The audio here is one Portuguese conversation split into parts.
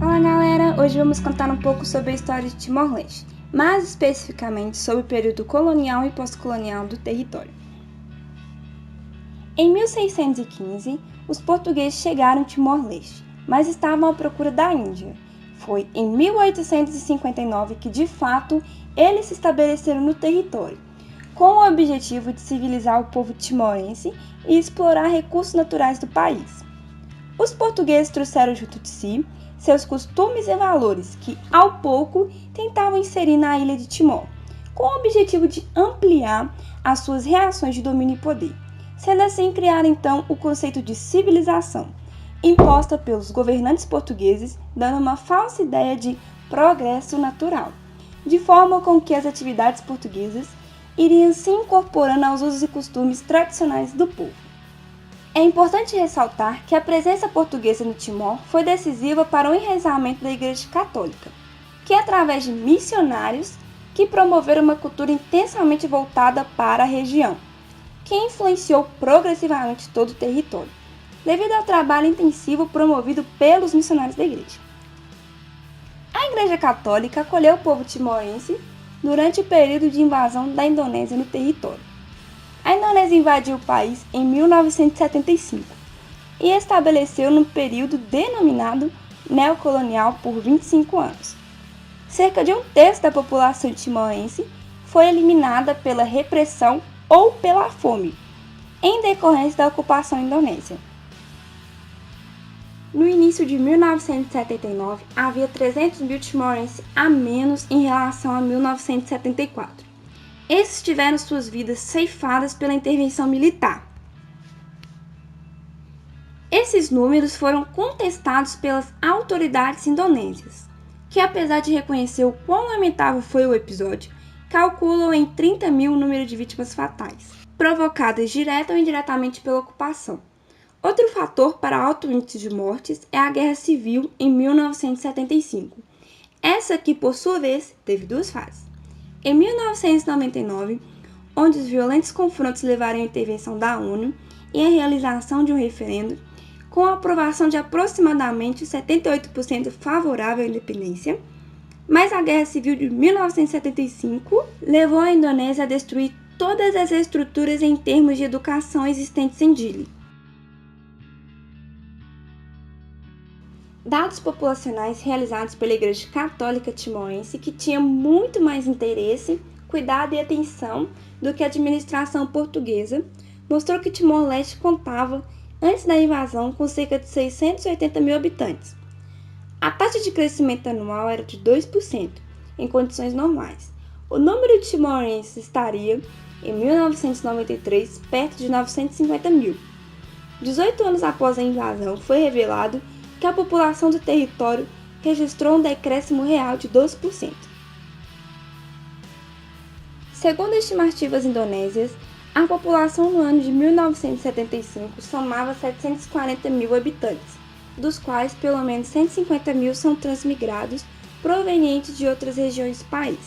Olá galera, hoje vamos contar um pouco sobre a história de Timor-Leste, mais especificamente sobre o período colonial e pós-colonial do território. Em 1615, os portugueses chegaram em Timor-Leste, mas estavam à procura da Índia. Foi em 1859 que, de fato, eles se estabeleceram no território, com o objetivo de civilizar o povo timorense e explorar recursos naturais do país. Os portugueses trouxeram junto de si seus costumes e valores que, ao pouco, tentavam inserir na ilha de Timor, com o objetivo de ampliar as suas reações de domínio e poder. Sendo assim, criaram então o conceito de civilização, imposta pelos governantes portugueses, dando uma falsa ideia de progresso natural, de forma com que as atividades portuguesas iriam se incorporando aos usos e costumes tradicionais do povo. É importante ressaltar que a presença portuguesa no Timor foi decisiva para o enraizamento da Igreja Católica, que através de missionários que promoveram uma cultura intensamente voltada para a região, que influenciou progressivamente todo o território, devido ao trabalho intensivo promovido pelos missionários da Igreja. A Igreja Católica acolheu o povo timorense durante o período de invasão da Indonésia no território. A Indonésia invadiu o país em 1975 e estabeleceu um período denominado neocolonial por 25 anos. Cerca de um terço da população timorense foi eliminada pela repressão ou pela fome, em decorrência da ocupação indonésia. No início de 1979, havia 300 mil timorenses a menos em relação a 1974. Esses tiveram suas vidas ceifadas pela intervenção militar. Esses números foram contestados pelas autoridades indonésias, que, apesar de reconhecer o quão lamentável foi o episódio, calculam em 30 mil o número de vítimas fatais, provocadas direta ou indiretamente pela ocupação. Outro fator para alto índice de mortes é a Guerra Civil em 1975. Essa que, por sua vez, teve duas fases. Em 1999, onde os violentos confrontos levaram à intervenção da ONU e à realização de um referendo, com a aprovação de aproximadamente 78% favorável à independência, mas a Guerra Civil de 1975 levou a Indonésia a destruir todas as estruturas em termos de educação existentes em Dili. Dados populacionais realizados pela Igreja Católica Timorense, que tinha muito mais interesse, cuidado e atenção do que a administração portuguesa, mostrou que Timor-Leste contava, antes da invasão, com cerca de 680 mil habitantes. A taxa de crescimento anual era de 2%, em condições normais. O número de timorenses estaria, em 1993, perto de 950 mil. 18 anos após a invasão, foi revelado que a população do território registrou um decréscimo real de 12%. Segundo estimativas indonésias, a população no ano de 1975 somava 740 mil habitantes, dos quais pelo menos 150 mil são transmigrados provenientes de outras regiões do país.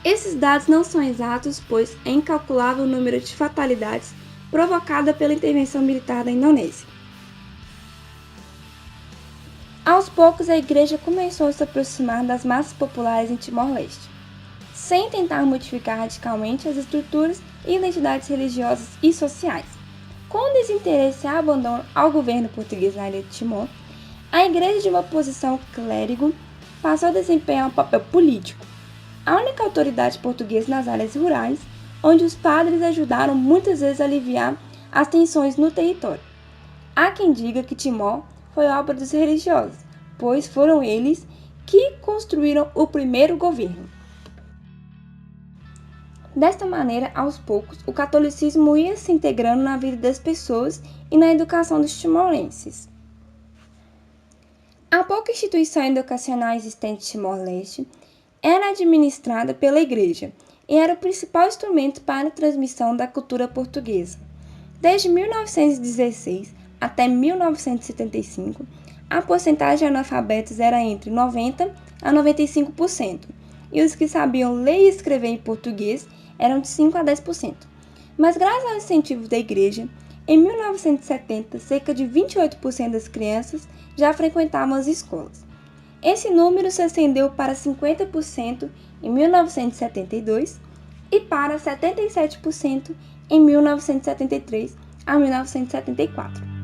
Esses dados não são exatos, pois é incalculável o número de fatalidades provocada pela intervenção militar da Indonésia. Aos poucos, a igreja começou a se aproximar das massas populares em Timor-Leste, sem tentar modificar radicalmente as estruturas e identidades religiosas e sociais. Com o desinteresse e abandono ao governo português na ilha de Timor, a igreja de uma posição clérigo passou a desempenhar um papel político, a única autoridade portuguesa nas áreas rurais, onde os padres ajudaram muitas vezes a aliviar as tensões no território. Há quem diga que Timor foi obra dos religiosos, pois foram eles que construíram o primeiro governo. Desta maneira, aos poucos, o catolicismo ia se integrando na vida das pessoas e na educação dos timorenses. A pouca instituição educacional existente em Timor-Leste era administrada pela igreja e era o principal instrumento para a transmissão da cultura portuguesa. Desde 1916 até 1975, a porcentagem de analfabetos era entre 90% a 95%, e os que sabiam ler e escrever em português eram de 5% a 10%. Mas graças ao incentivo da igreja, em 1970, cerca de 28% das crianças já frequentavam as escolas. Esse número se estendeu para 50% em 1972 e para 77% em 1973 a 1974.